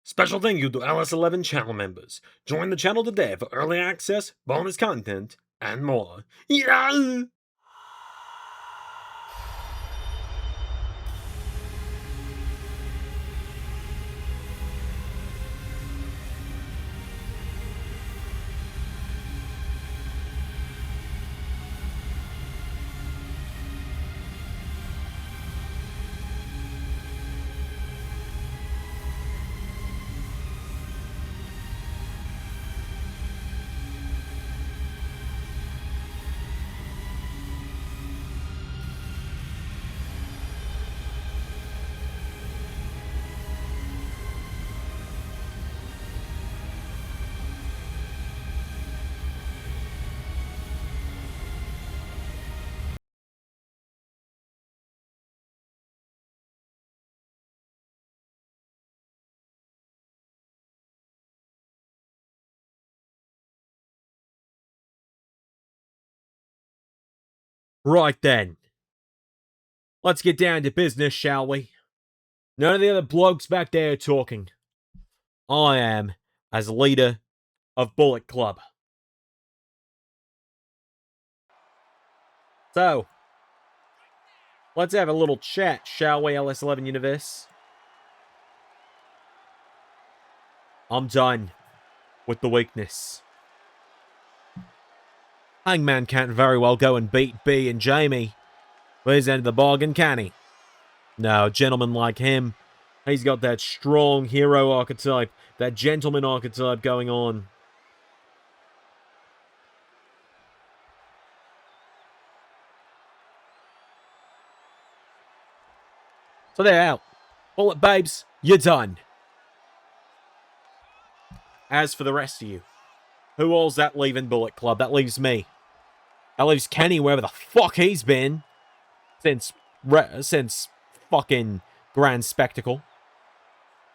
Special thank you to LS11 channel members. Join the channel today for early access, bonus content, and more. Yeah! Right then. Let's get down to business, shall we? None of the other blokes back there are talking. I am, as leader of Bullet Club. So, let's have a little chat, shall we, LS11 Universe? I'm done with the weakness. Hangman can't very well go and beat Bea and Jamie for his end of the bargain, can he? No, a gentleman like him, he's got that strong hero archetype, that gentleman archetype going on. So they're out. Bullet babes, you're done. As for the rest of you, who all's that leaving Bullet Club? That leaves me. That leaves Kenny wherever the fuck he's been since fucking Grand Spectacle.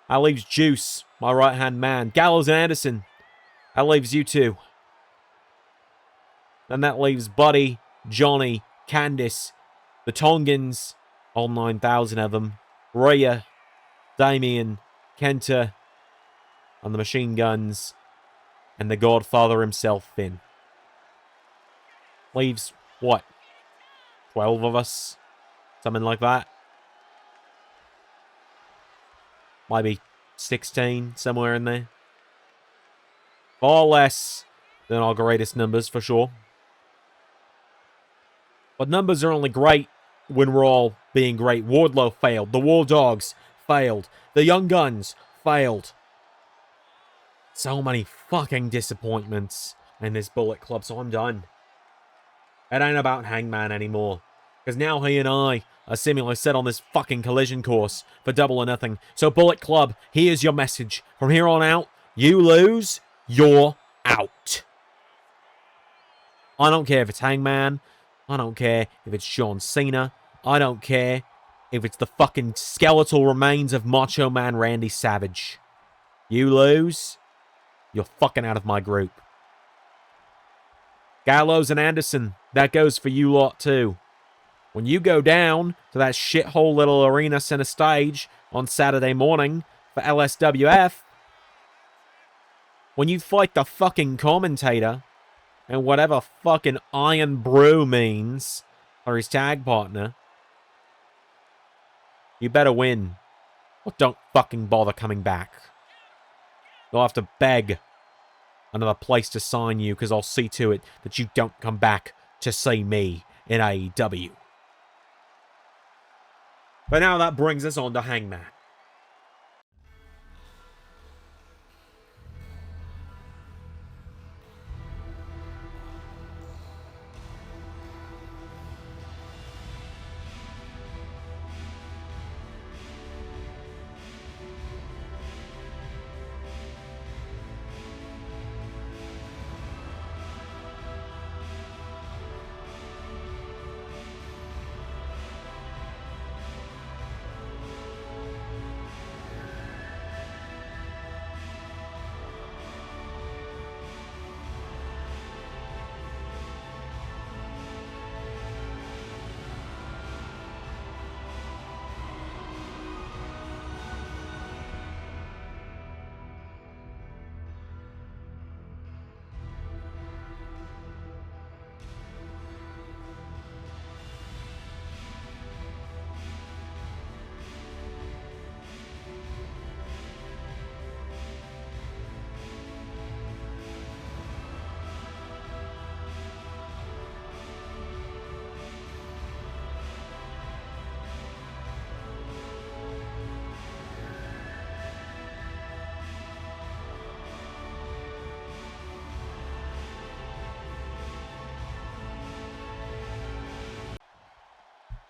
That leaves Juice, my right-hand man. Gallows and Anderson. That leaves you two. And that leaves Buddy, Johnny, Candice, the Tongans, all 9,000 of them. Rhea, Damien, Kenta, and the Machine Guns, and the Godfather himself, Finn. Leaves, what, 12 of us? Something like that. Maybe 16, somewhere in there. Far less than our greatest numbers, for sure. But numbers are only great when we're all being great. Wardlow failed. The War Dogs failed. The Young Guns failed. So many fucking disappointments in this Bullet Club, so I'm done. It ain't about Hangman anymore. Because now he and I are seemingly set on this fucking collision course for Double or Nothing. So Bullet Club, here's your message. From here on out, you lose, you're out. I don't care if it's Hangman. I don't care if it's John Cena. I don't care if it's the fucking skeletal remains of Macho Man Randy Savage. You lose, you're fucking out of my group. Gallows and Anderson, that goes for you lot too. When you go down to that shithole little arena center stage on Saturday morning for LSWF, when you fight the fucking commentator and whatever fucking Iron Brew means or his tag partner, you better win or don't fucking bother coming back. You'll have to beg another place to sign you because I'll see to it that you don't come back to see me in AEW. But now that brings us on to Hangman.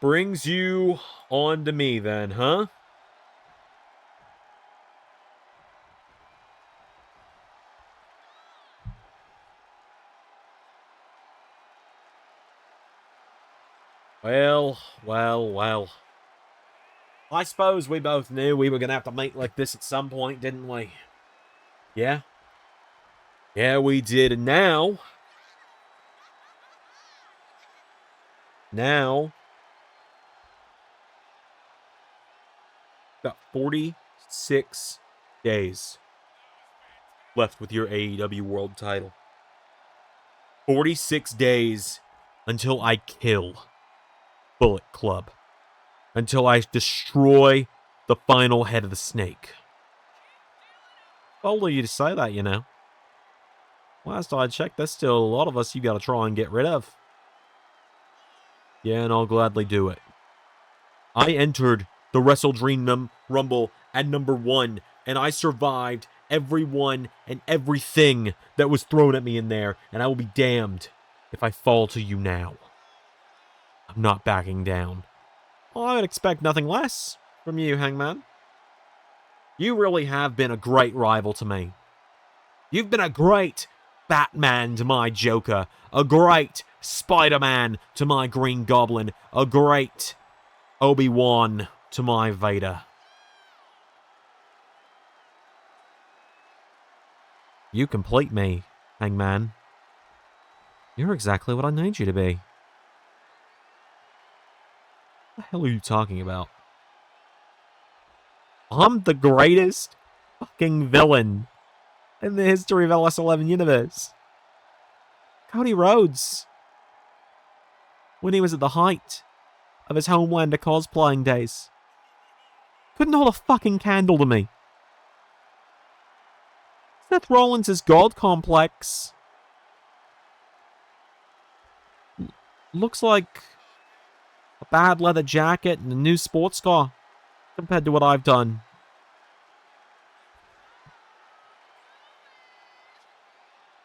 brings you on to me then, huh? Well. I suppose we both knew we were going to have to meet like this at some point, didn't we? Yeah? Yeah, we did. And now... got 46 days left with your AEW World title. 46 days until I kill Bullet Club. Until I destroy the final head of the snake. Bold of you to say that, you know. Last I checked, there's still a lot of us you gotta try and get rid of. Yeah, and I'll gladly do it. I entered the Wrestle Dream Rumble at number 1, and I survived everyone and everything that was thrown at me in there, and I will be damned if I fall to you now. I'm not backing down. Well, I would expect nothing less from you, Hangman. You really have been a great rival to me. You've been a great Batman to my Joker, a great Spider-Man to my Green Goblin, a great Obi-Wan to my Vader. You complete me, Hangman. You're exactly what I need you to be. What the hell are you talking about? I'm the greatest fucking villain in the history of LS11 Universe. Cody Rhodes, when he was at the height of his Homelander cosplaying days, couldn't hold a fucking candle to me. Seth Rollins' God complex looks like a bad leather jacket and a new sports car compared to what I've done.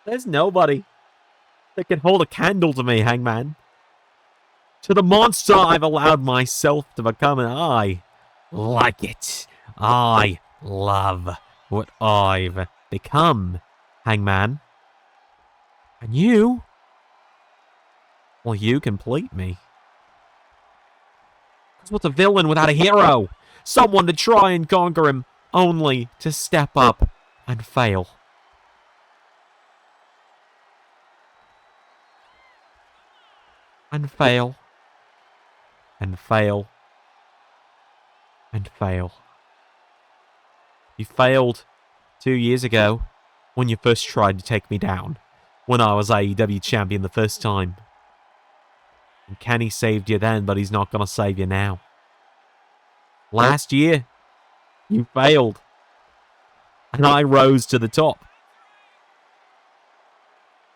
There's nobody that can hold a candle to me, Hangman. To the monster I've allowed myself to become, and I like it. I love what I've become, Hangman. And you? Well, you complete me. Because what's a villain without a hero? Someone to try and conquer him, only to step up and fail. And fail. And fail. And fail. You failed 2 years ago when you first tried to take me down, when I was AEW champion the first time. And Kenny saved you then, but he's not going to save you now. Last year, you failed. And I rose to the top.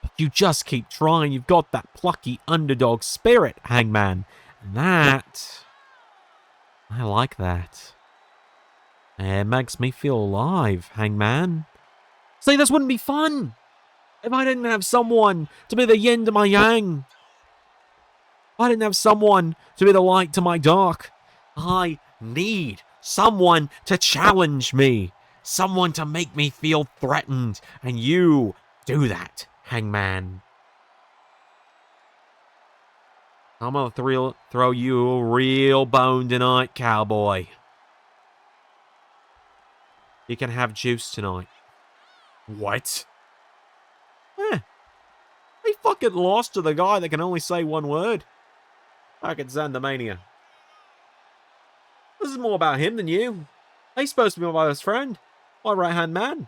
But you just keep trying. You've got that plucky underdog spirit, Hangman. And that... I like that. It makes me feel alive, Hangman. See, this wouldn't be fun if I didn't have someone to be the yin to my yang. If I didn't have someone to be the light to my dark. I need someone to challenge me. Someone to make me feel threatened. And you do that, Hangman. I'm gonna throw you a real bone tonight, cowboy. You can have juice tonight. What? He fucking lost to the guy that can only say one word. Back at Xandomania. This is more about him than you. He's supposed to be my best friend. My right-hand man.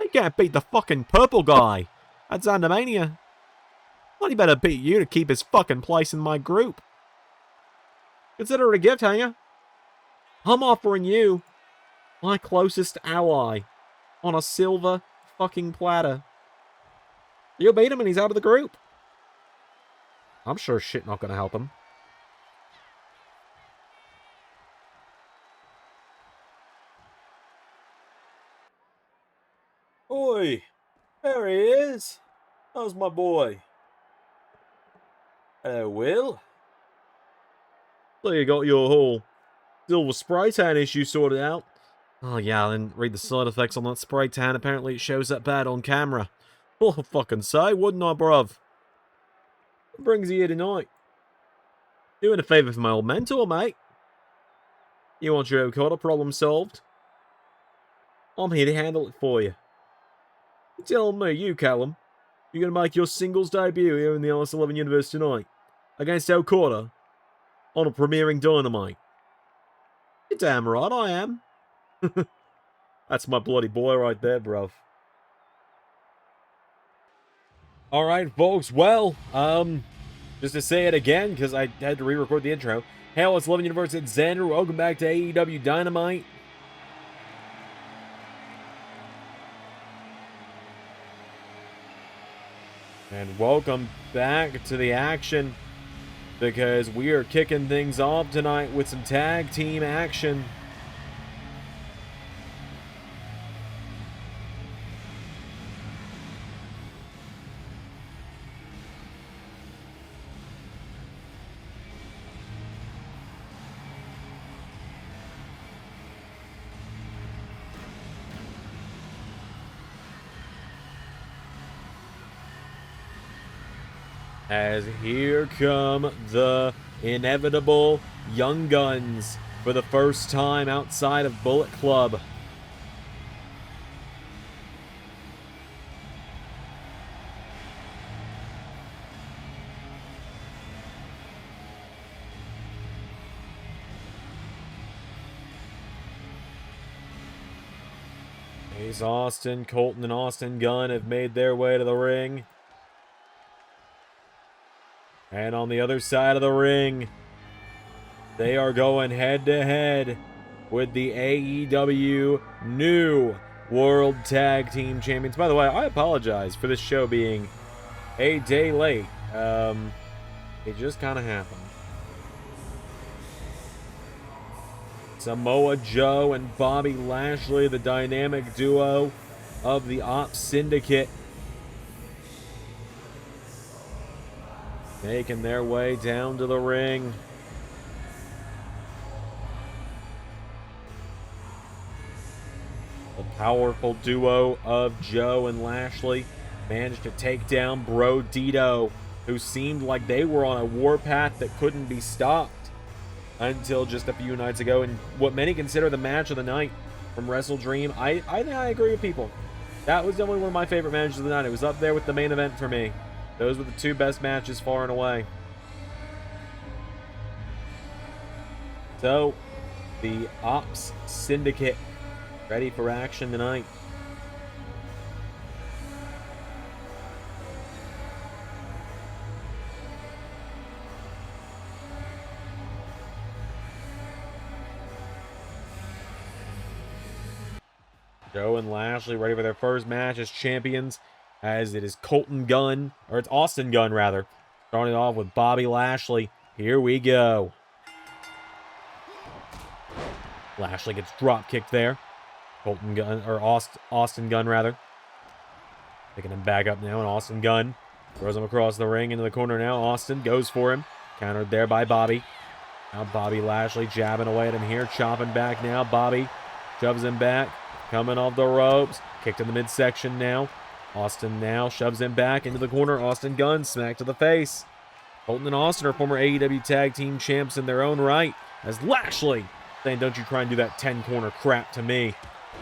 He can't beat the fucking purple guy at Xandomania. Well, he better beat you to keep his fucking place in my group. Consider it a gift, Hanger. I'm offering you my closest ally on a silver fucking platter. You'll beat him and he's out of the group. I'm sure shit not gonna help him. Oi, there he is. How's my boy? Hello, Will. So you got your whole silver spray tan issue sorted out. Oh yeah, I didn't read the side effects on that spray tan. Apparently it shows up bad on camera. Well, I'll fucking say, wouldn't I, bruv? What brings you here tonight? Doing a favour for my old mentor, mate. You want your Okada problem solved? I'm here to handle it for you. You telling me, you, Callum, you're going to make your singles debut here in the RS11 universe tonight against Okada on a premiering Dynamite? You're damn right I am. That's my bloody boy right there, bruv. Alright, folks, well, just to say it again, because I had to re-record the intro. Hail, it's 11 Universe, it's Xander. Welcome back to AEW Dynamite. And welcome back to the action, because we are kicking things off tonight with some tag team action. As here come the inevitable Young Guns for the first time outside of Bullet Club. Ace Austin, Colton, and Austin Gunn have made their way to the ring. And on the other side of the ring, they are going head-to-head with the AEW new World Tag Team Champions. By the way, I apologize for this show being a day late. It just kind of happened. Samoa Joe and Bobby Lashley, the dynamic duo of the Opps Syndicate, making their way down to the ring. The powerful duo of Joe and Lashley managed to take down Bro Dito, who seemed like they were on a warpath that couldn't be stopped until just a few nights ago. And what many consider the match of the night from Wrestle Dream, I think I agree with people. That was definitely one of my favorite matches of the night. It was up there with the main event for me. Those were the two best matches far and away. So, the Opps Syndicate ready for action tonight. Joe and Lashley ready for their first match as champions, as it is Colton Gunn, or it's Austin Gunn rather, starting off with Bobby Lashley. Here we go. Lashley gets drop kicked there. Colton Gunn, or Austin Gunn rather, picking him back up now, and Austin Gunn throws him across the ring into the corner now. Austin goes for him, countered there by Bobby. Now Bobby Lashley jabbing away at him here, chopping back now. Bobby shoves him back, coming off the ropes, kicked in the midsection now. Austin now shoves him back into the corner. Austin Gunn smacked to the face. Colton and Austin are former AEW Tag Team Champs in their own right, as Lashley saying, "Don't you try and do that 10-corner crap to me."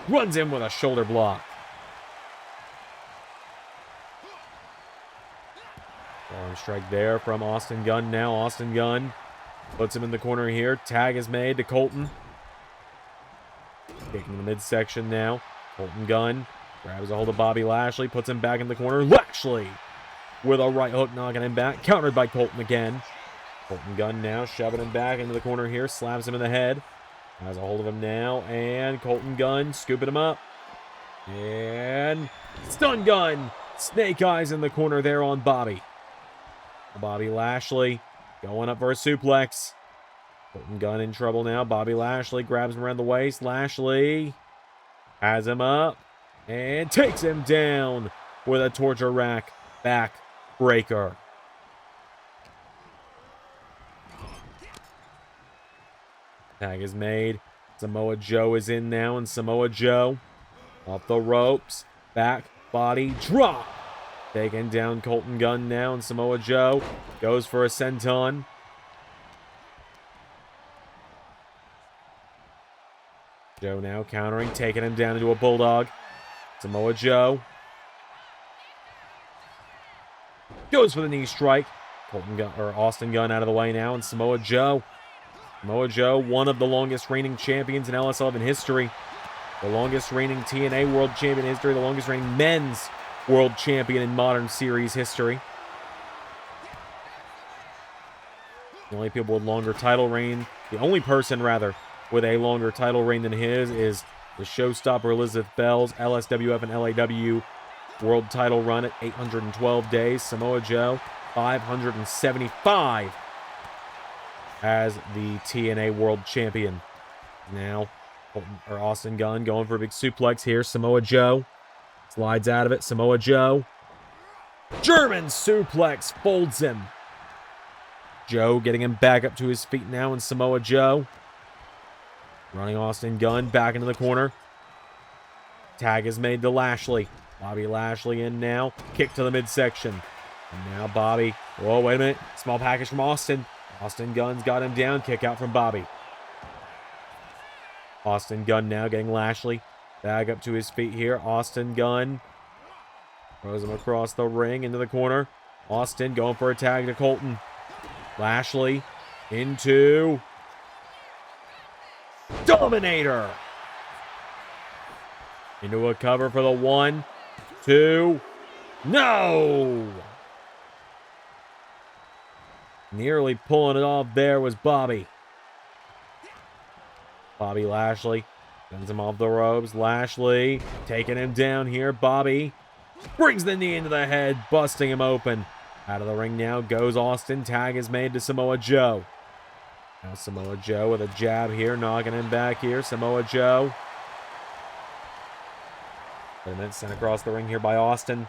Runs in with a shoulder block. Arm strike there from Austin Gunn now. Austin Gunn puts him in the corner here. Tag is made to Colton. Kicking in the midsection now. Colton Gunn grabs a hold of Bobby Lashley, puts him back in the corner. Lashley with a right hook, knocking him back. Countered by Colton again. Colton Gunn now shoving him back into the corner here. Slaps him in the head. Has a hold of him now. And Colton Gunn scooping him up. And stun gun. Snake eyes in the corner there on Bobby. Bobby Lashley going up for a suplex. Colton Gunn in trouble now. Bobby Lashley grabs him around the waist. Lashley has him up and takes him down with a torture rack back breaker. Tag is made. Samoa Joe is in now, and Samoa Joe off the ropes. Back, body, drop. Taking down Colton Gunn now, and Samoa Joe goes for a senton. Joe now countering, taking him down into a bulldog. Samoa Joe goes for the knee strike. Austin Gunn out of the way now, and Samoa Joe, one of the longest reigning champions in LS11 history, the longest reigning TNA World Champion in history, the longest reigning men's World Champion in modern series history. The only people with longer title reign, the only person rather with a longer title reign than his is the showstopper Elizabeth Bell's LSWF and LAW world title run at 812 days. Samoa Joe, 575 as the TNA World Champion. Now, Austin Gunn going for a big suplex here. Samoa Joe slides out of it. Samoa Joe, German suplex, folds him. Joe getting him back up to his feet now, and Samoa Joe running Austin Gunn back into the corner. Tag is made to Lashley. Bobby Lashley in now. Kick to the midsection. And now Bobby. Whoa, wait a minute. Small package from Austin. Austin Gunn's got him down. Kick out from Bobby. Austin Gunn now getting Lashley back up to his feet here. Austin Gunn throws him across the ring into the corner. Austin going for a tag to Colton. Lashley into Dominator. Into a cover for the 1, 2. No! Nearly pulling it off there was Bobby. Bobby Lashley sends him off the ropes. Lashley taking him down here. Bobby brings the knee into the head, busting him open. Out of the ring now goes Austin. Tag is made to Samoa Joe. Now Samoa Joe with a jab here, knocking him back here. Samoa Joe. And then sent across the ring here by Austin.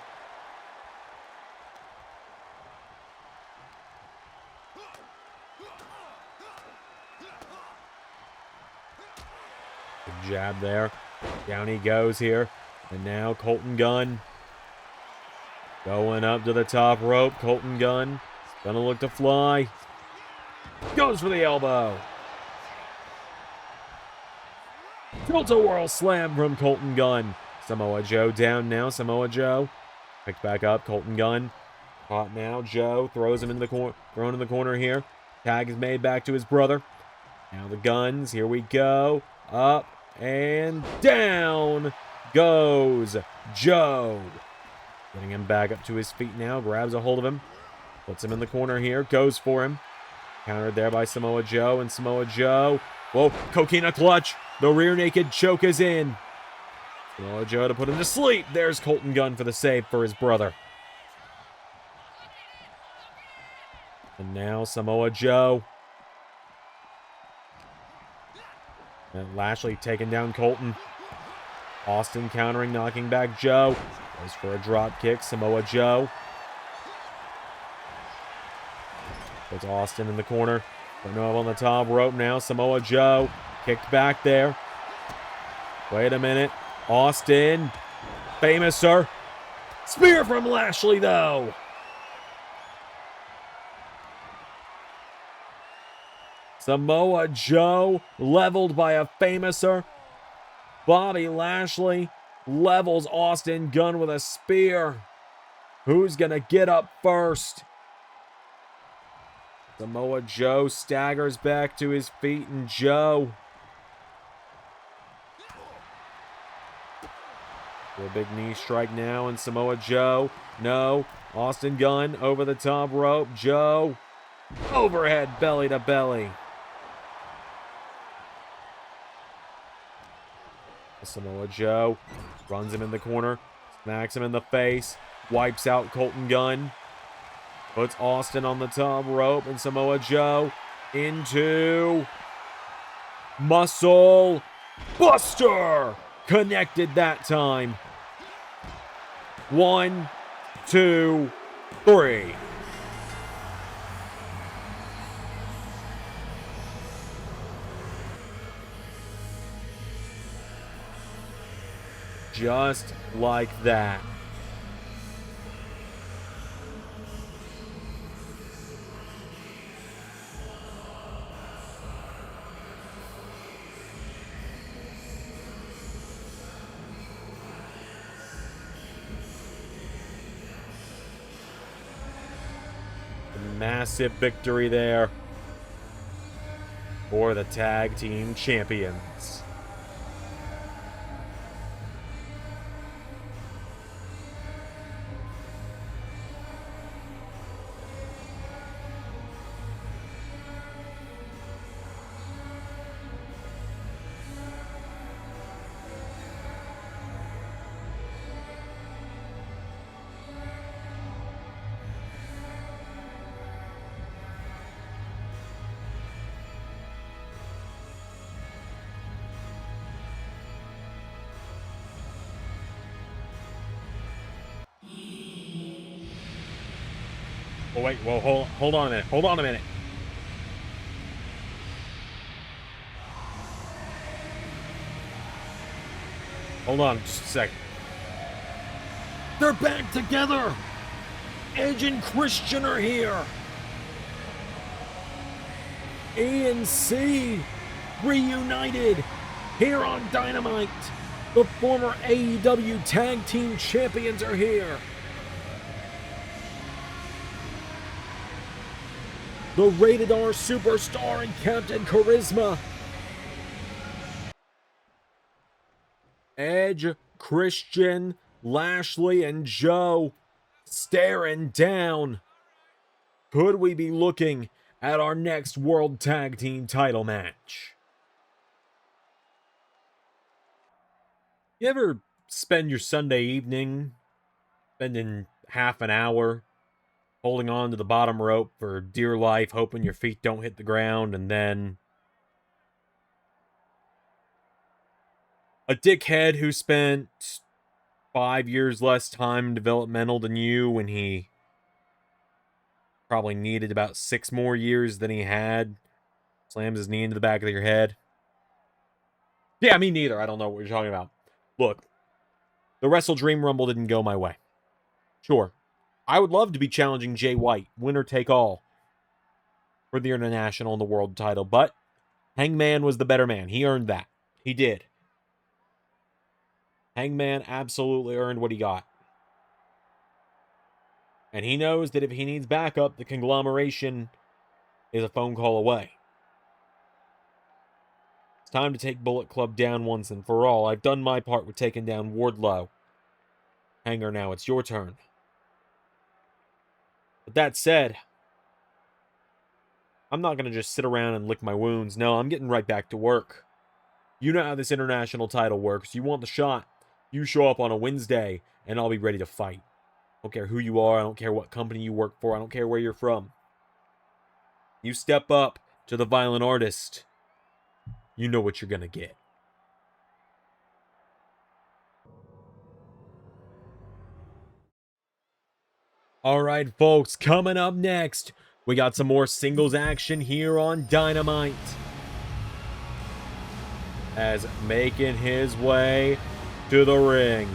Good jab there. Down he goes here. And now Colton Gunn going up to the top rope. Colton Gunn gonna look to fly. Goes for the elbow. Tilt-a-whirl slam from Colton Gunn. Samoa Joe down now. Samoa Joe picked back up. Colton Gunn caught now. Joe throws him in the corner. Thrown in the corner here. Tag is made back to his brother. Now the Guns. Here we go. Up and down goes Joe. Getting him back up to his feet now. Grabs a hold of him. Puts him in the corner here. Goes for him. Countered there by Samoa Joe. And Samoa Joe. Whoa. Coquina clutch. The rear naked choke is in. Samoa Joe to put him to sleep. There's Colton Gunn for the save for his brother. And now Samoa Joe. And Lashley taking down Colton. Austin countering, knocking back Joe. Goes for a drop kick. Samoa Joe. Puts Austin in the corner. Putting him up on the top rope now. Samoa Joe kicked back there. Wait a minute. Austin. Famouser. Spear from Lashley, though. Samoa Joe leveled by a Famouser. Bobby Lashley levels Austin Gunn with a spear. Who's going to get up first? Samoa Joe staggers back to his feet, and Joe a big knee strike now, and Samoa Joe. No. Austin Gunn over the top rope. Joe. Overhead belly to belly. Samoa Joe runs him in the corner. Smacks him in the face. Wipes out Colton Gunn. Puts Austin on the top rope, and Samoa Joe into Muscle Buster. Connected that time. 1, 2, 3. Just like that. Massive victory there for the tag team champions. Oh, wait, well, hold on a minute. Hold on a minute. Hold on just a second. They're back together! Edge and Christian are here! A and C reunited here on Dynamite. The former AEW Tag Team Champions are here. The Rated R Superstar and Captain Charisma. Edge, Christian, Lashley, and Joe staring down. Could we be looking at our next World Tag Team title match? You ever spend your Sunday evening spending half an hour holding on to the bottom rope for dear life, hoping your feet don't hit the ground, and then a dickhead who spent 5 years less time developmental than you when he probably needed about 6 more years than he had slams his knee into the back of your head? Yeah, me neither. I don't know what you're talking about. Look, the Wrestle Dream Rumble didn't go my way. Sure, I would love to be challenging Jay White, winner take all, for the International and the World title, but Hangman was the better man. He earned that. He did. Hangman absolutely earned what he got. And he knows that if he needs backup, the Conglomeration is a phone call away. It's time to take Bullet Club down once and for all. I've done my part with taking down Wardlow. Hanger, now it's your turn. But that said, I'm not going to just sit around and lick my wounds. No, I'm getting right back to work. You know how this international title works. You want the shot, you show up on a Wednesday, and I'll be ready to fight. I don't care who you are. I don't care what company you work for. I don't care where you're from. You step up to the Violent Artist, you know what you're going to get. All right, folks, coming up next, we got some more singles action here on Dynamite. As making his way to the ring,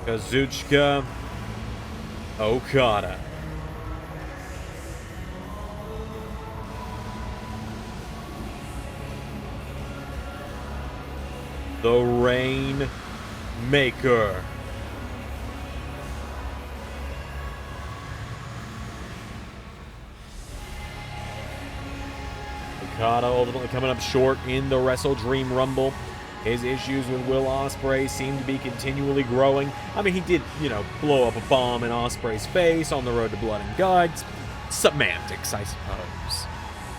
Kazuchika Okada. The Rainmaker. Okada ultimately coming up short in the Wrestle Dream Rumble. His issues with Will Ospreay seem to be continually growing. I mean, he did, blow up a bomb in Ospreay's face on the road to Blood and Guts. Semantics, I suppose.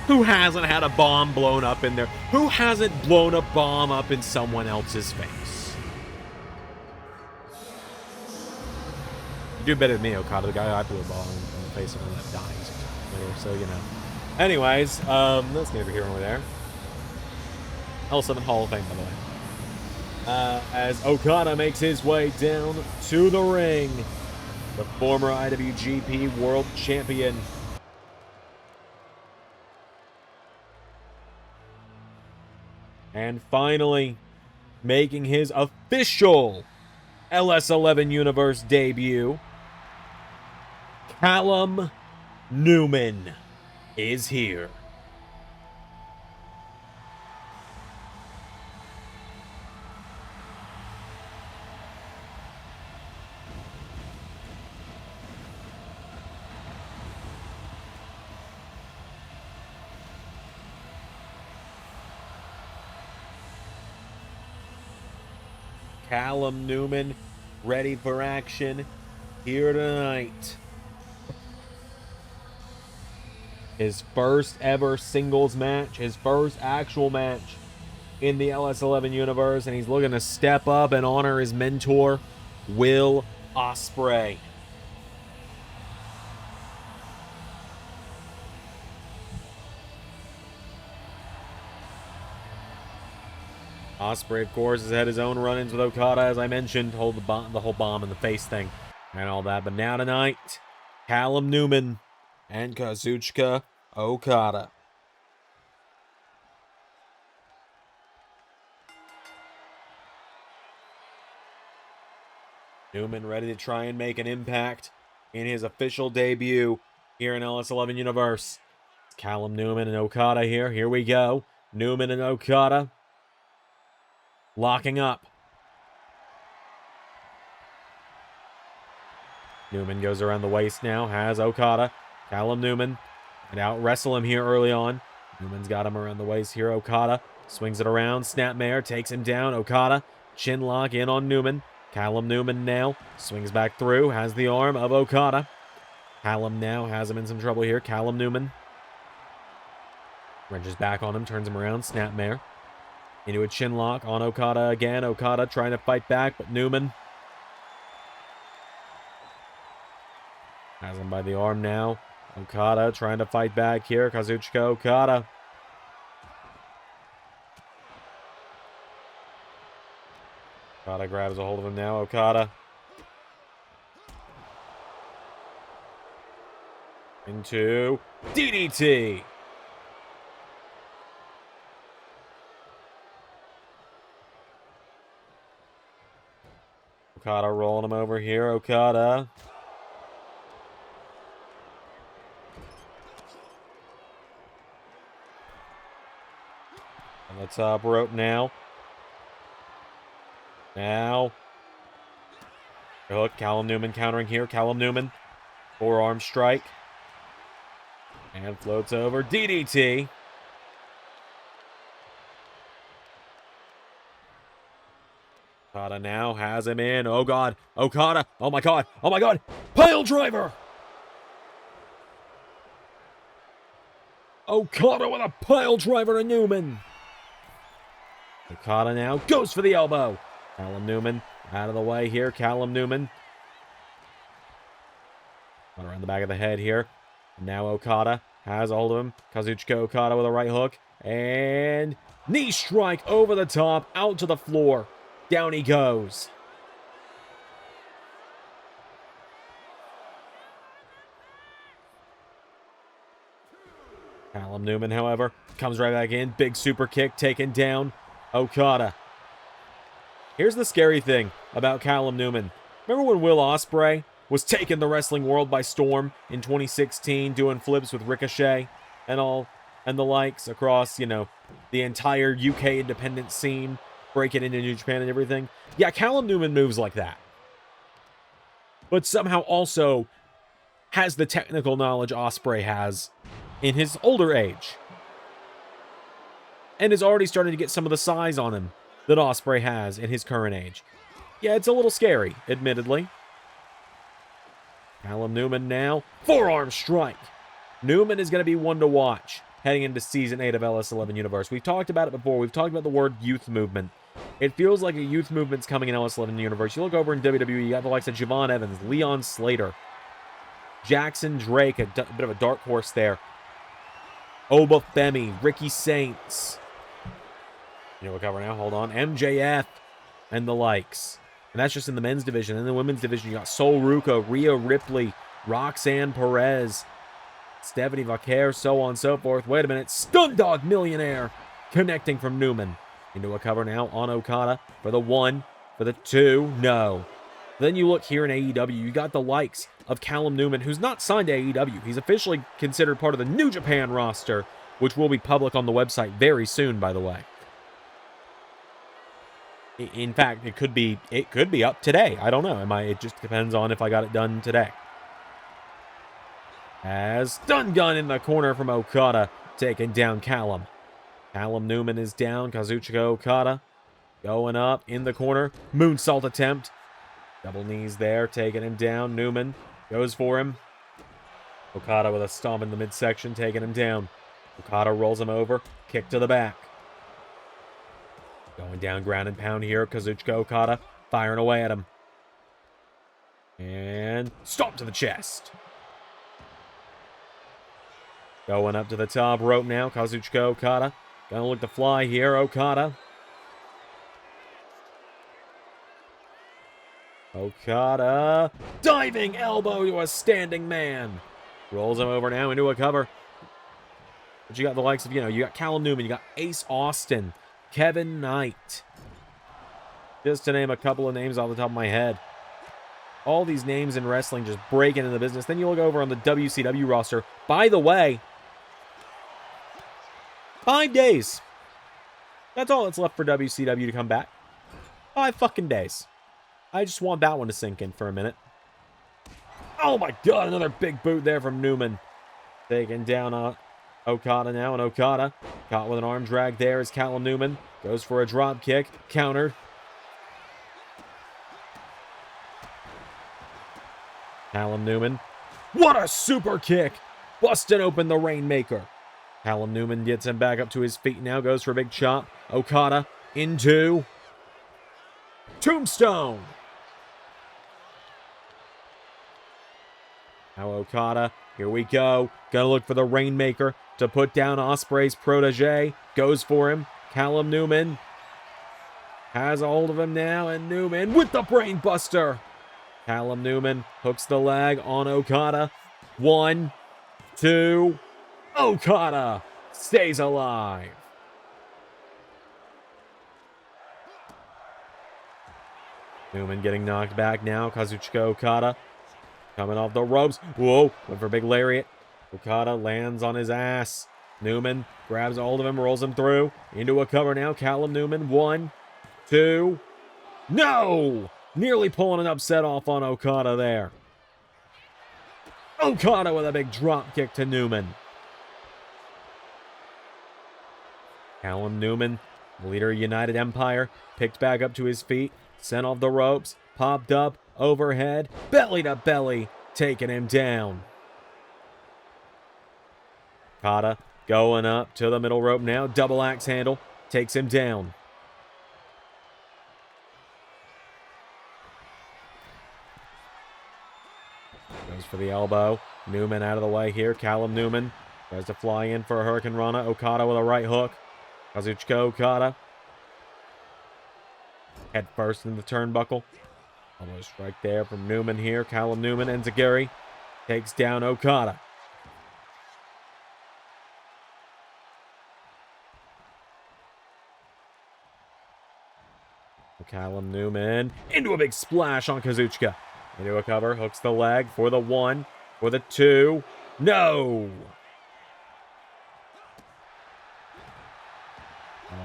Who hasn't had a bomb blown up in there? Who hasn't blown a bomb up in someone else's face? You do better than me, Okada. The guy I blew a bomb in the face and ended up dying. So, Anyways, let's get over here and over there. L7 Hall of Fame, by the way. As Okada makes his way down to the ring, the former IWGP World Champion. And finally, making his official LS11 Universe debut, Callum Newman is here. Callum Newman, ready for action here tonight. His first ever singles match, his first actual match in the LS11 universe, and he's looking to step up and honor his mentor, Will Ospreay. Ospreay, of course, has had his own run-ins with Okada, as I mentioned, hold the whole bomb in the face thing and all that. But now tonight, Callum Newman and Kazuchika Okada. Newman ready to try and make an impact in his official debut here in LS11 Universe. It's Callum Newman and Okada here. Here we go. Newman and Okada locking up. Newman goes around the waist now, has Okada. Callum Newman, and out wrestle him here early on. Newman's got him around the waist here. Okada swings it around. Snapmare takes him down. Okada, chin lock in on Newman. Callum Newman now swings back through, has the arm of Okada. Callum now has him in some trouble here. Callum Newman wrenches back on him, turns him around. Snapmare into a chin lock on Okada again. Okada trying to fight back, but Newman has him by the arm now. Okada trying to fight back here. Kazuchika Okada. Okada grabs a hold of him now. Okada into DDT. Okada rolling him over here. Okada on the top rope now. Now, hook. Callum Newman countering here. Callum Newman, forearm strike. And floats over. DDT. Okada now has him in. Oh, God. Okada. Oh, my God. Oh, my God. Pile driver. Okada with a pile driver to Newman. Okada now goes for the elbow. Callum Newman out of the way here. Callum Newman. Around the back of the head here. Now Okada has a hold of him. Kazuchika Okada with a right hook. And knee strike over the top. Out to the floor. Down he goes. Callum Newman, however, comes right back in. Big super kick taken down. Okada. Here's the scary thing about Callum Newman. Remember when Will Ospreay was taking the wrestling world by storm in 2016, doing flips with Ricochet and all, and the likes across, you know, the entire UK independent scene, breaking into New Japan and everything? Yeah, Callum Newman moves like that. But somehow also has the technical knowledge Ospreay has in his older age. And is already starting to get some of the size on him that Ospreay has in his current age. Yeah, it's a little scary, admittedly. Callum Newman now. Forearm strike. Newman is going to be one to watch heading into Season 8 of LS11 Universe. We've talked about it before. We've talked about the word youth movement. It feels like a youth movement's coming in LS11 Universe. You look over in WWE, you got the likes of Javon Evans, Leon Slater, Jackson Drake, a bit of a dark horse there. Oba Femi, Ricky Saints. You know, we'll cover now. Hold on. MJF and the likes. And that's just in the men's division. In the women's division, you got Sol Ruca, Rhea Ripley, Roxanne Perez, Stephanie Vaquer, so on and so forth. Wait a minute. Stun Dog Millionaire connecting from Newman Into a cover now on Okada for the 1, for the 2, no. Then you look here in AEW, you got the likes of Callum Newman, who's not signed to AEW. He's officially considered part of the New Japan roster, which will be public on the website very soon, by the way. In fact, it could be up today. I don't know. It just depends on if I got it done today. As stun gun in the corner from Okada, taking down Callum. Callum Newman is down. Kazuchika Okada going up in the corner. Moonsault attempt. Double knees there, taking him down. Newman goes for him. Okada with a stomp in the midsection, taking him down. Okada rolls him over. Kick to the back. Going down, ground and pound here. Kazuchika Okada firing away at him. And stomp to the chest. Going up to the top rope now. Kazuchika Okada. Gonna look to fly here. Okada. Okada. Diving elbow to a standing man. Rolls him over now into a cover. But you got the likes of, you got Callum Newman. You got Ace Austin. Kevin Knight. Just to name a couple of names off the top of my head. All these names in wrestling just break into the business. Then you look over on the WCW roster. By the way, 5 days. That's all that's left for WCW to come back. 5 fucking days. I just want that one to sink in for a minute. Oh my god, another big boot there from Newman. Taking down Okada now, and Okada caught with an arm drag there as Callum Newman goes for a drop kick. Countered. Callum Newman. What a super kick! Busting open the Rainmaker. Callum Newman gets him back up to his feet now. Goes for a big chop. Okada into Tombstone. Now Okada, here we go. Gonna look for the Rainmaker to put down Ospreay's protege. Goes for him. Callum Newman has a hold of him now, and Newman with the Brain Buster. Callum Newman hooks the leg on Okada. 1, 2. Okada stays alive. Newman getting knocked back now. Kazuchika Okada coming off the ropes. Whoa, went for a big lariat. Okada lands on his ass. Newman grabs a hold of him, rolls him through. Into a cover now. Callum Newman. 1, 2. No! Nearly pulling an upset off on Okada there. Okada with a big drop kick to Newman. Callum Newman, leader of United Empire, picked back up to his feet, sent off the ropes, popped up, overhead, belly to belly, taking him down. Okada going up to the middle rope now, double axe handle, takes him down. Goes for the elbow. Newman out of the way here. Callum Newman tries to fly in for a Hurricane Rana. Okada with a right hook. Kazuchika Okada. Head first in the turnbuckle. Almost right there from Newman here. Callum Newman, Enziguri takes down Okada. Callum Newman into a big splash on Kazuchika. Into a cover, hooks the leg for the 1, for the 2. No!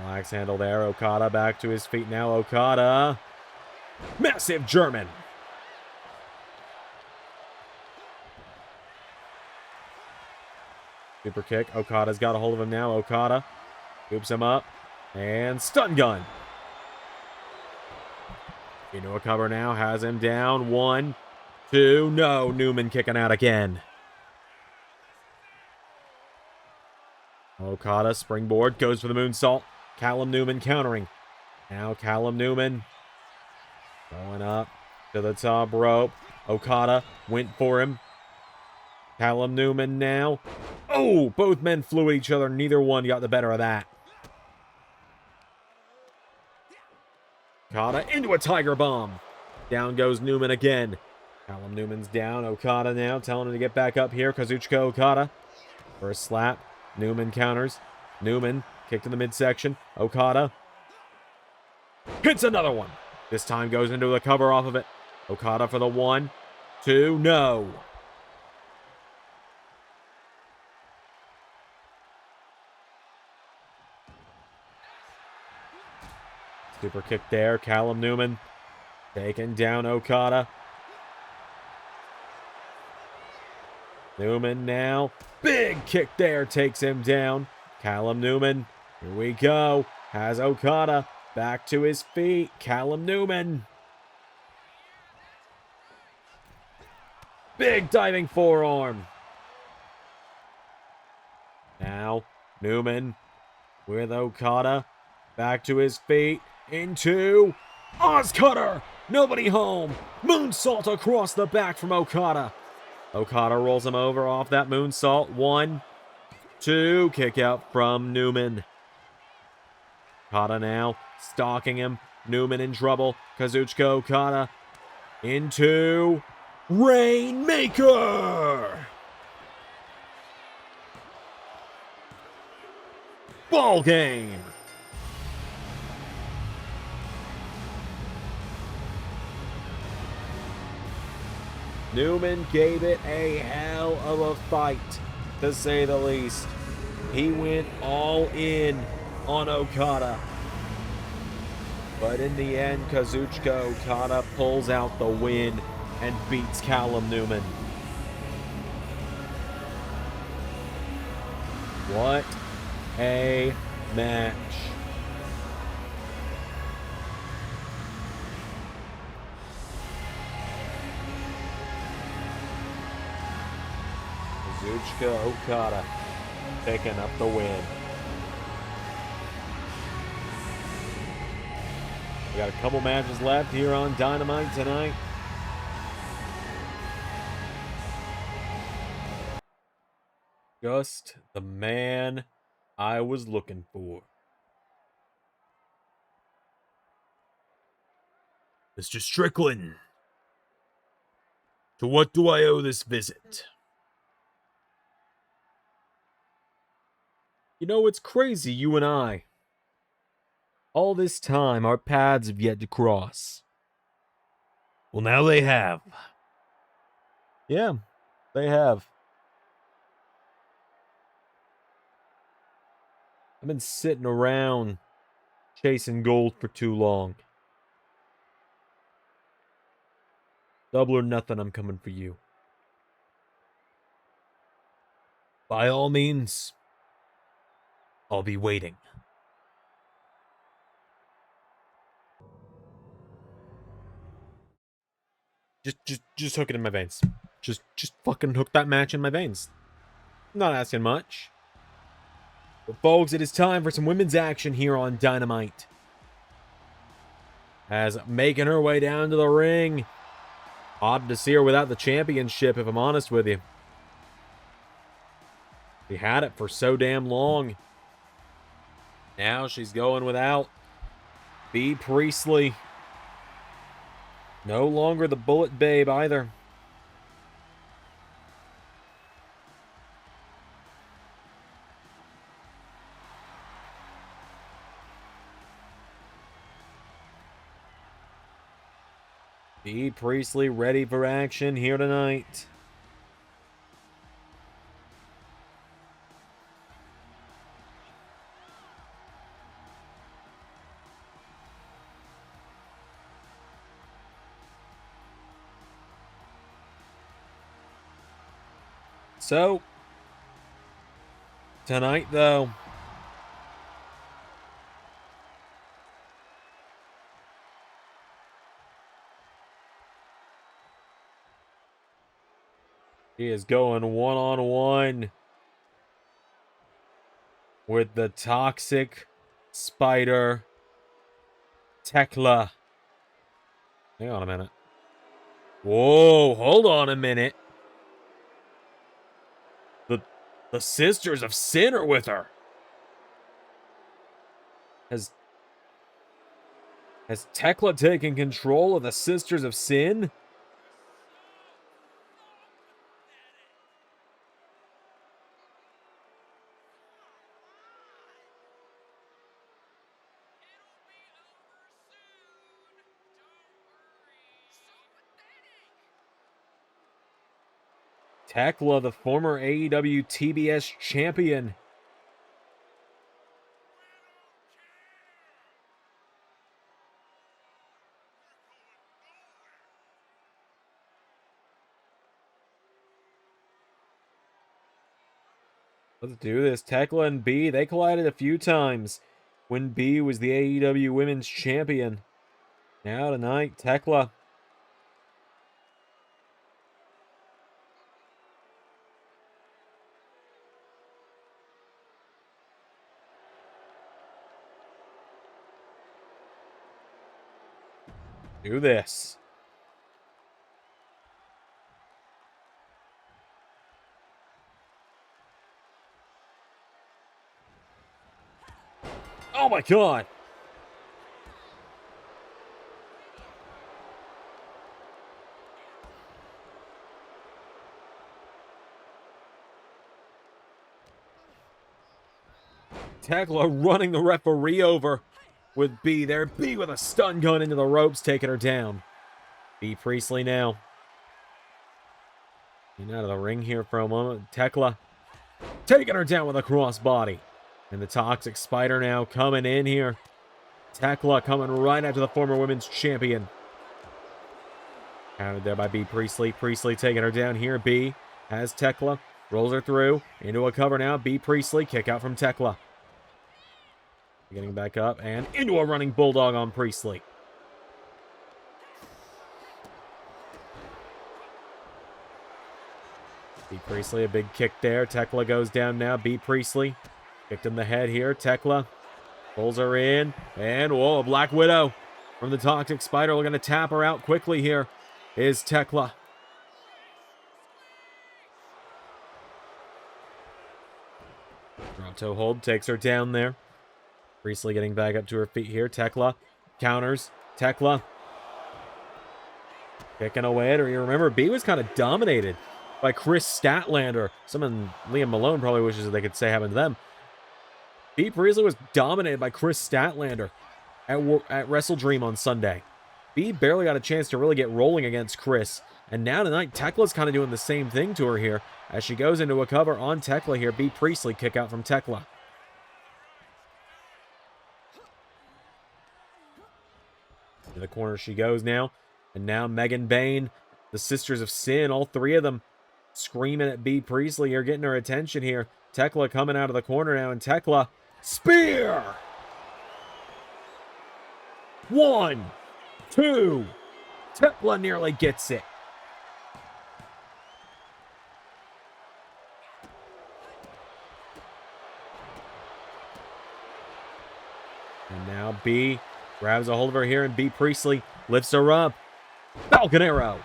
Axe handle there. Okada back to his feet now. Okada. Massive German. Super kick. Okada's got a hold of him now. Okada scoops him up. And stun gun. Into a cover now. Has him down. 1, 2. No. Newman kicking out again. Okada springboard. Goes for the moonsault. Callum Newman countering. Now Callum Newman going up to the top rope. Okada went for him. Callum Newman now. Oh, both men flew at each other. Neither one got the better of that. Okada into a Tiger Bomb. Down goes Newman again. Callum Newman's down. Okada now telling him to get back up here. Kazuchika Okada for a slap. Newman counters. Newman kick to the midsection. Okada Hits another one. This time goes into the cover off of it. Okada for the 1, 2, no. Super kick there. Callum Newman taking down Okada. Newman now. Big kick there. Takes him down. Callum Newman. Here we go. Has Okada back to his feet. Callum Newman. Big diving forearm. Now, Newman with Okada. Back to his feet. Into Ozcutter. Nobody home. Moonsault across the back from Okada. Okada rolls him over off that moonsault. 1, 2. Kick out from Newman. Okada now stalking him. Newman in trouble. Kazuchika Okada into Rainmaker. Ball game. Newman gave it a hell of a fight, to say the least. He went all in on Okada. But in the end, Kazuchika Okada pulls out the win and beats Callum Newman. What a match. Kazuchika Okada picking up the win. We got a couple matches left here on Dynamite tonight. Just the man I was looking for. Mr. Strickland, to what do I owe this visit? You know, it's crazy, you and I. All this time, our paths have yet to cross. Well, now they have. Yeah, they have. I've been sitting around chasing gold for too long. Double or nothing, I'm coming for you. By all means, I'll be waiting. Just hook it in my veins. Just fucking hook that match in my veins. Not asking much. But folks, it is time for some women's action here on Dynamite. As making her way down to the ring. Odd to see her without the championship, if I'm honest with you. She had it for so damn long. Now she's going without. Bea Priestley. No longer the Bullet Babe either. Bea Priestley ready for action here tonight. So, tonight though, he is going one-on-one with the toxic spider Thekla. Hang on a minute. Whoa, hold on a minute. The Sisters of Sin are with her. Has Thekla taken control of the Sisters of Sin? Thekla, the former AEW TBS champion. Let's do this. Thekla and Bea, they collided a few times when Bea was the AEW Women's Champion. Now tonight, Thekla. Do this. Oh my God. Thekla running the referee over with Bea there. Bea with a stun gun into the ropes, taking her down. Bea Priestley now. And out of the ring here for a moment. Thekla taking her down with a crossbody. And the Toxic Spider now coming in here. Thekla coming right after the former women's champion. Counted there by Bea Priestley. Priestley taking her down here. Bea has Thekla. Rolls her through. Into a cover now. Bea Priestley. Kick out from Thekla. Getting back up and into a running bulldog on Priestley. Bea Priestley, a big kick there. Thekla goes down now. Bea Priestley kicked in the head here. Thekla pulls her in. And, whoa, a Black Widow from the Toxic Spider. We're going to tap her out quickly here. Is Thekla. Toronto hold takes her down there. Priestley getting back up to her feet here. Thekla counters. Thekla kicking away at her. You remember, Bea was kind of dominated by Chris Statlander. Someone Liam Malone probably wishes that they could say happened to them. Bea Priestley was dominated by Chris Statlander at Wrestle Dream on Sunday. Bea barely got a chance to really get rolling against Chris. And now tonight, Tekla's kind of doing the same thing to her here as she goes into a cover on Thekla here. Bea Priestley kick out from Thekla. To the corner she goes now. And now Megan Bayne, the Sisters of Sin, all three of them screaming at Bea Priestley here, getting her attention here. Thekla coming out of the corner now, and Thekla, spear! 1, 2. Thekla nearly gets it. And now Bea grabs a hold of her here, and Bea Priestley lifts her up. Falcon Arrow.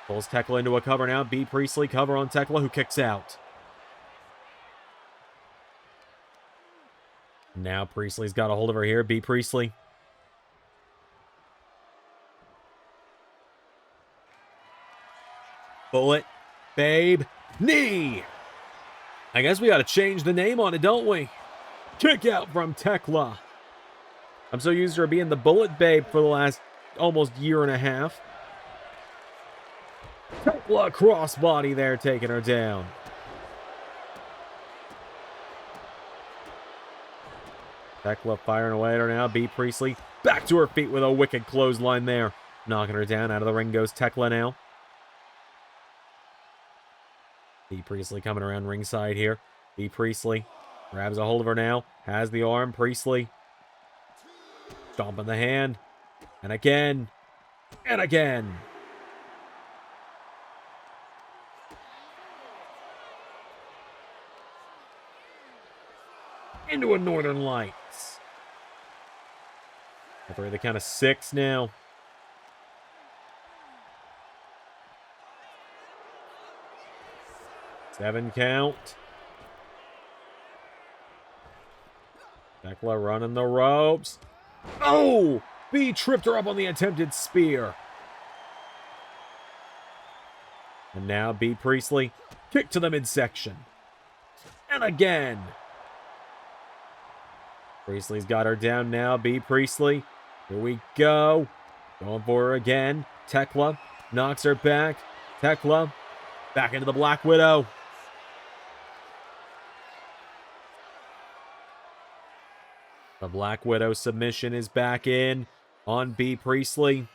Pulls Thekla into a cover now. Bea Priestley cover on Thekla, who kicks out. Now Priestley's got a hold of her here. Bea Priestley. Bullet. Babe. Knee. I guess we got to change the name on it, don't we? Kick out from Thekla. I'm so used to her being the Bullet Babe for the last almost year and a half. Thekla crossbody there, taking her down. Thekla firing away at her now. Bea Priestley back to her feet with a wicked clothesline there. Knocking her down. Out of the ring goes Thekla now. Bea Priestley coming around ringside here. Bea Priestley grabs a hold of her now. Has the arm. Priestley stomping the hand. And again. And again. Into a Northern Lights. Referee the count of 6 now. Seven count. Thekla running the ropes. Oh! Bea tripped her up on the attempted spear. And now Bea Priestley kick to the midsection. And again. Priestley's got her down now. Bea Priestley. Here we go. Going for her again. Thekla knocks her back. Thekla Back into the Black Widow. The Black Widow submission is back in on Bea Priestley.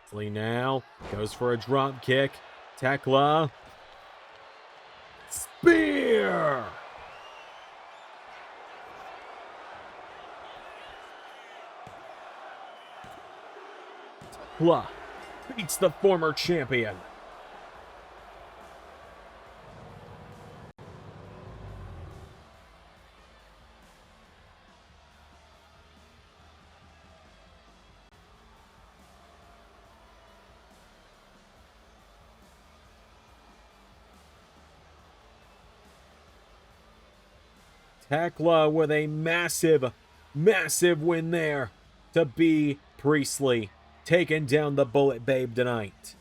Priestley now goes for a drop kick. Thekla. Spear! Thekla beats the former champion. Thekla with a massive, massive win there to Bea Priestley, taking down the Bullet Babe tonight.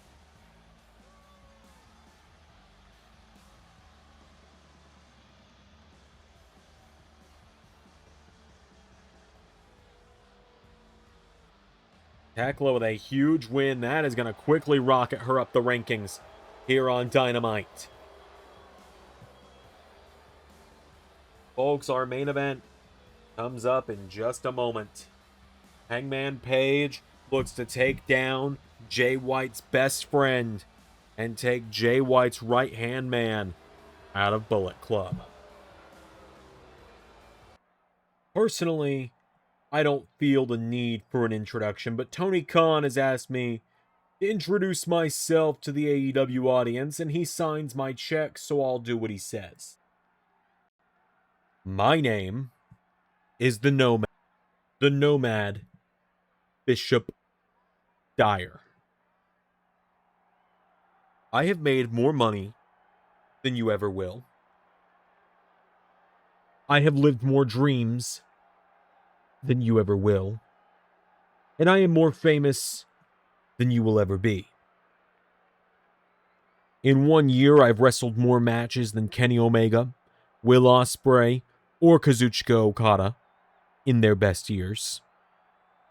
Thekla with a huge win. That is going to quickly rocket her up the rankings here on Dynamite. Folks, our main event comes up in just a moment. Hangman Page looks to take down Jay White's best friend and take Jay White's right-hand man out of Bullet Club. Personally, I don't feel the need for an introduction, but Tony Khan has asked me to introduce myself to the AEW audience, and he signs my check, so I'll do what he says. My name is the Nomad Bishop Dyer. I have made more money than you ever will. I have lived more dreams than you ever will. And I am more famous than you will ever be. In 1 year, I've wrestled more matches than Kenny Omega, Will Ospreay, or Kazuchika Okada in their best years.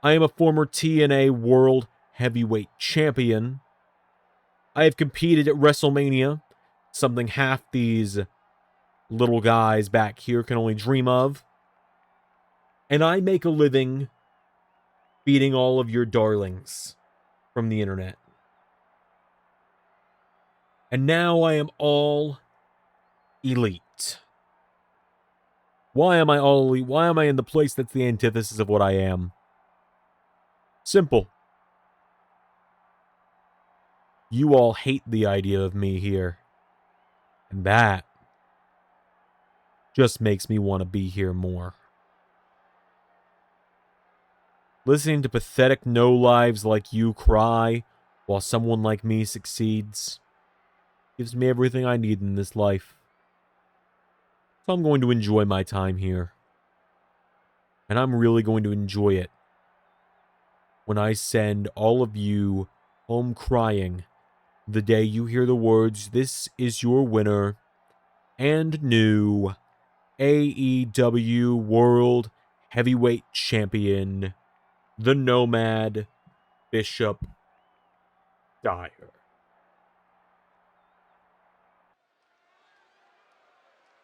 I am a former TNA World Heavyweight Champion. I have competed at WrestleMania, something half these little guys back here can only dream of. And I make a living beating all of your darlings from the internet. And now I am all elite. Why am I all elite? Why am I in the place that's the antithesis of what I am? Simple. You all hate the idea of me here. And that just makes me want to be here more. Listening to pathetic no-lives like you cry while someone like me succeeds gives me everything I need in this life. So I'm going to enjoy my time here. And I'm really going to enjoy it when I send all of you home crying the day you hear the words, "This is your winner and new AEW World Heavyweight Champion, the Nomad Bishop Dyer."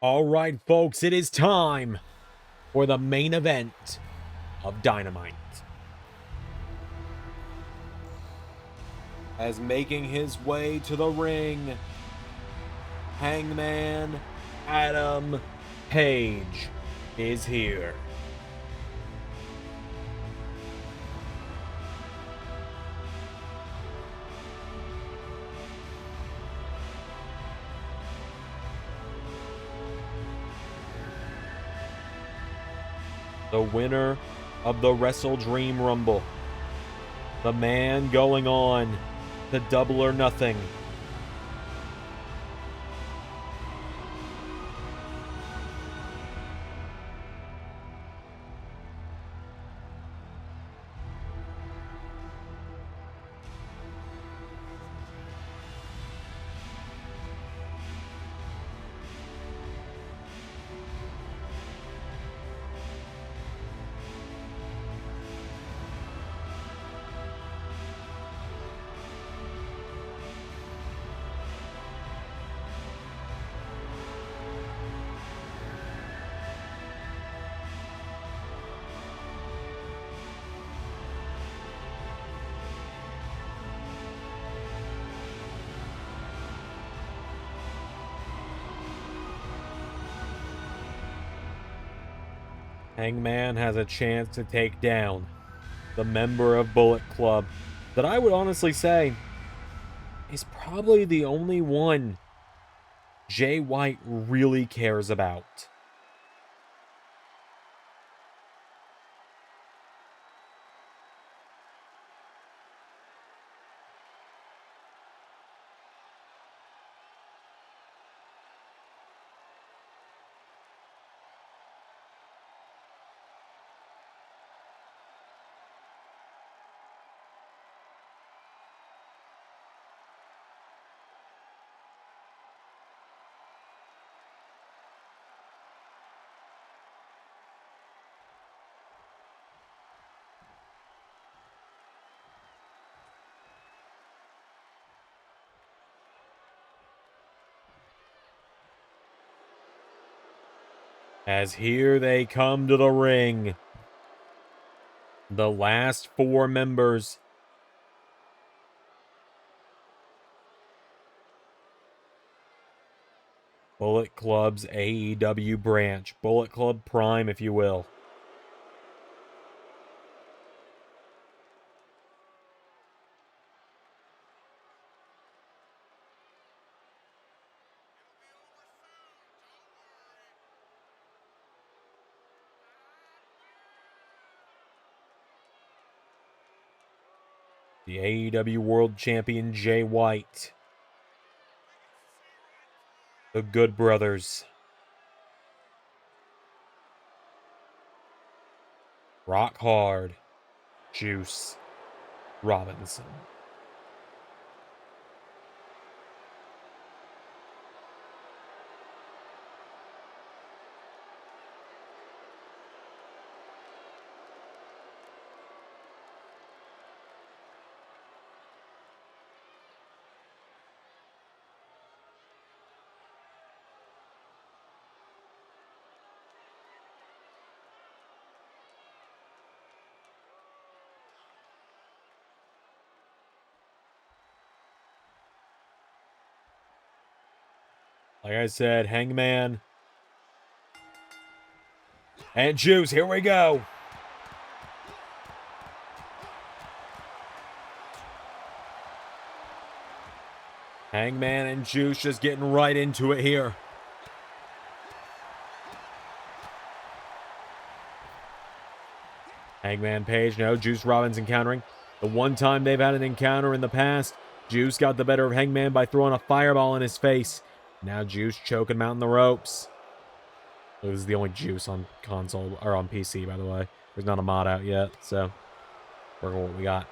All right, folks, it is time for the main event of Dynamite. As making his way to the ring, Hangman Adam Page is here. The winner of the Wrestle Dream Rumble. The man going on to Double or Nothing. Hangman has a chance to take down the member of Bullet Club that I would honestly say is probably the only one Jay White really cares about. As here they come to the ring. The last four members. Bullet Club's AEW branch. Bullet Club Prime, if you will. The AEW World Champion Jay White. The Good Brothers. Rock Hard. Juice Robinson. Like I said, Hangman and Juice. Here we go. Hangman and Juice just getting right into it here. Hangman Page, no, Juice Robinson countering. The one time they've had an encounter in the past, Juice got the better of Hangman by throwing a fireball in his face. Now Juice choking him out in the ropes. This is the only Juice on console, or on PC, by the way. There's not a mod out yet, so working with what we got.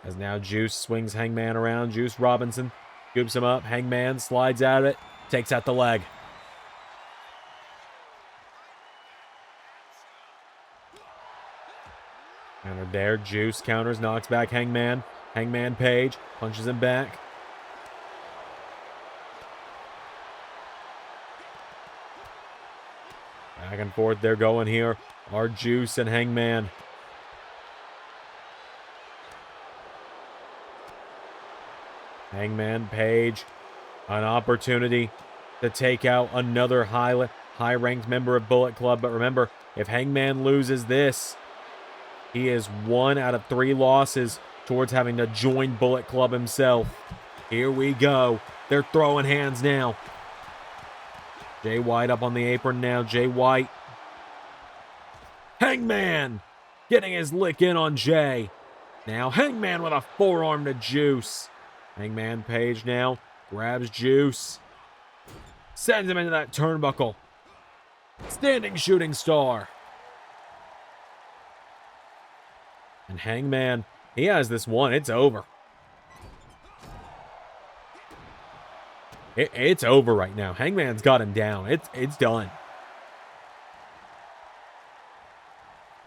As now Juice swings Hangman around. Juice Robinson scoops him up. Hangman slides out of it, takes out the leg. Counter there. Juice counters, knocks back Hangman. Hangman Page punches him back. Back and forth they're going here. Are Juice and Hangman. Hangman Page. An opportunity to take out another high-ranked member of Bullet Club. But remember, if Hangman loses this, he is 1 out of 3 losses towards having to join Bullet Club himself. Here we go. They're throwing hands now. Jay White up on the apron now. Jay White. Hangman getting his lick in on Jay. Now Hangman with a forearm to Juice. Hangman Page now grabs Juice. Sends him into that turnbuckle. Standing shooting star. And Hangman, he has this one. It's over. It's over right now. Hangman's got him down. It's done.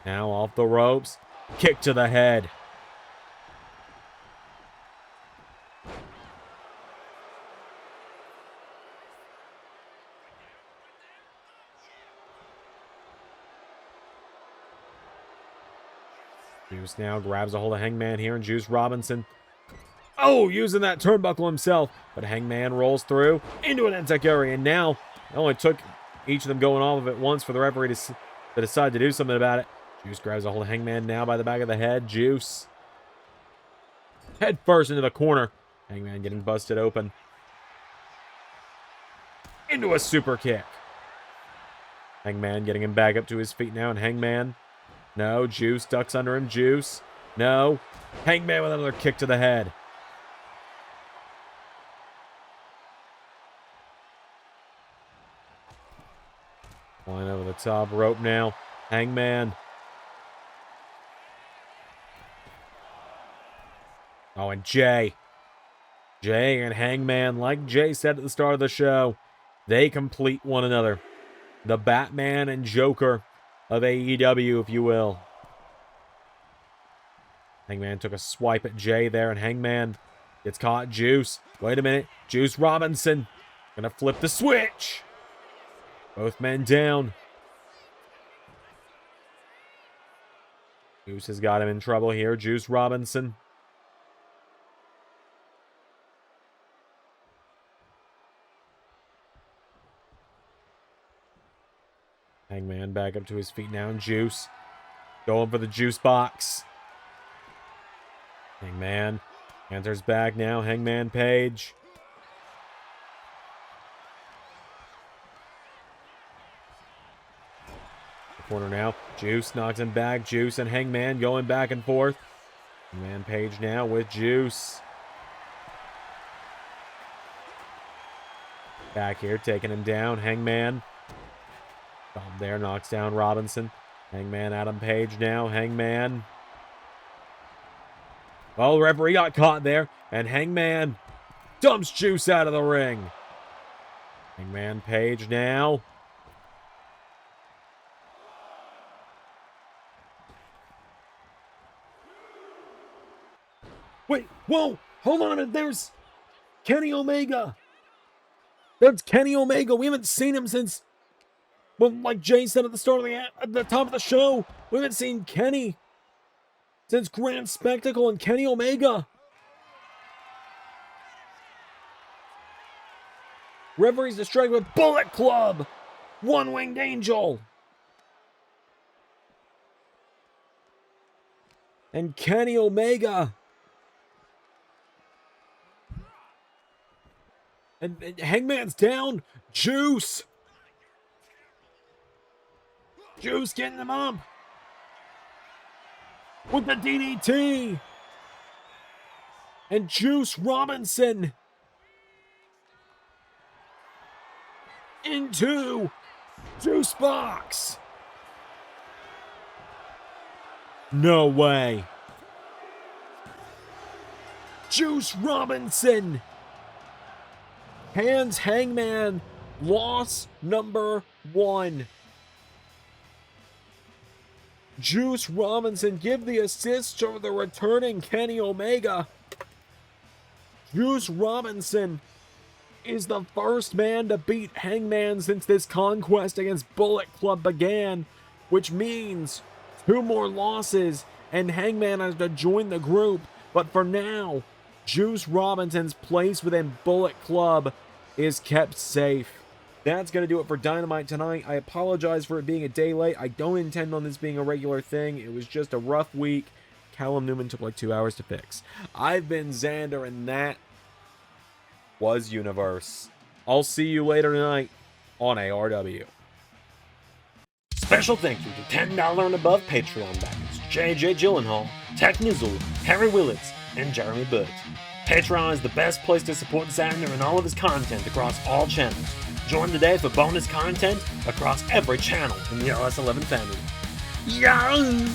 Now off the ropes. Kick to the head. Juice now grabs a hold of Hangman here, and Juice Robinson. Oh, using that turnbuckle himself. But Hangman rolls through into an Enziguri, and now it only took each of them going off of it once for the referee to They decide to do something about it. Juice grabs a hold of Hangman now by the back of the head. Juice. Head first into the corner. Hangman getting busted open. Into a super kick. Hangman getting him back up to his feet now, and Hangman. No, Juice ducks under him. Juice. No. Hangman with another kick to the head. Flying over the top rope now. Hangman. Oh, and Jay. Jay and Hangman, like Jay said at the start of the show, they complete one another. The Batman and Joker of AEW, if you will. Hangman took a swipe at Jay there, and Hangman gets caught. Juice. Wait a minute. Juice Robinson. Gonna flip the switch. Both men down. Juice has got him in trouble here. Juice Robinson. Hangman back up to his feet now. Juice going for the juice box. Hangman enters back now. Hangman Page. The corner now. Juice knocks him back. Juice and Hangman going back and forth. Hangman Page now with Juice. Back here, taking him down. Hangman. Bomb there, knocks down Robinson. Hangman, Adam Page now. Hangman. Oh, the referee got caught there. And Hangman dumps Juice out of the ring. Hangman Page now. Wait, whoa, hold on a minute. There's Kenny Omega. That's Kenny Omega. We haven't seen him since... Well, like Jay said at the start of at the top of the show, we haven't seen Kenny since Grand Spectacle and Kenny Omega. Referees to strike with Bullet Club. One-Winged Angel. And Kenny Omega. And Hangman's down. Juice. Juice getting him up. With the DDT. And Juice Robinson. Into Juice Box. No way. Juice Robinson hands Hangman loss number 1. Juice Robinson give the assist to the returning Kenny Omega. Juice Robinson is the first man to beat Hangman since this conquest against Bullet Club began, which means 2 more losses and Hangman has to join the group. But for now, Juice Robinson's place within Bullet Club is kept safe. That's going to do it for Dynamite tonight. I apologize for it being a day late. I don't intend on this being a regular thing. It was just a rough week. Callum Newman took like 2 hours to fix. I've been Xander, and that was Universe. I'll see you later tonight on ARW. Special thank you to $10 and above Patreon backers JJ Gyllenhaal, Tech Nizzle, Harry Willetts, and Jeremy Burt. Patreon is the best place to support Xander and all of his content across all channels. Join today for bonus content across every channel in the LS11 family. Yahoo!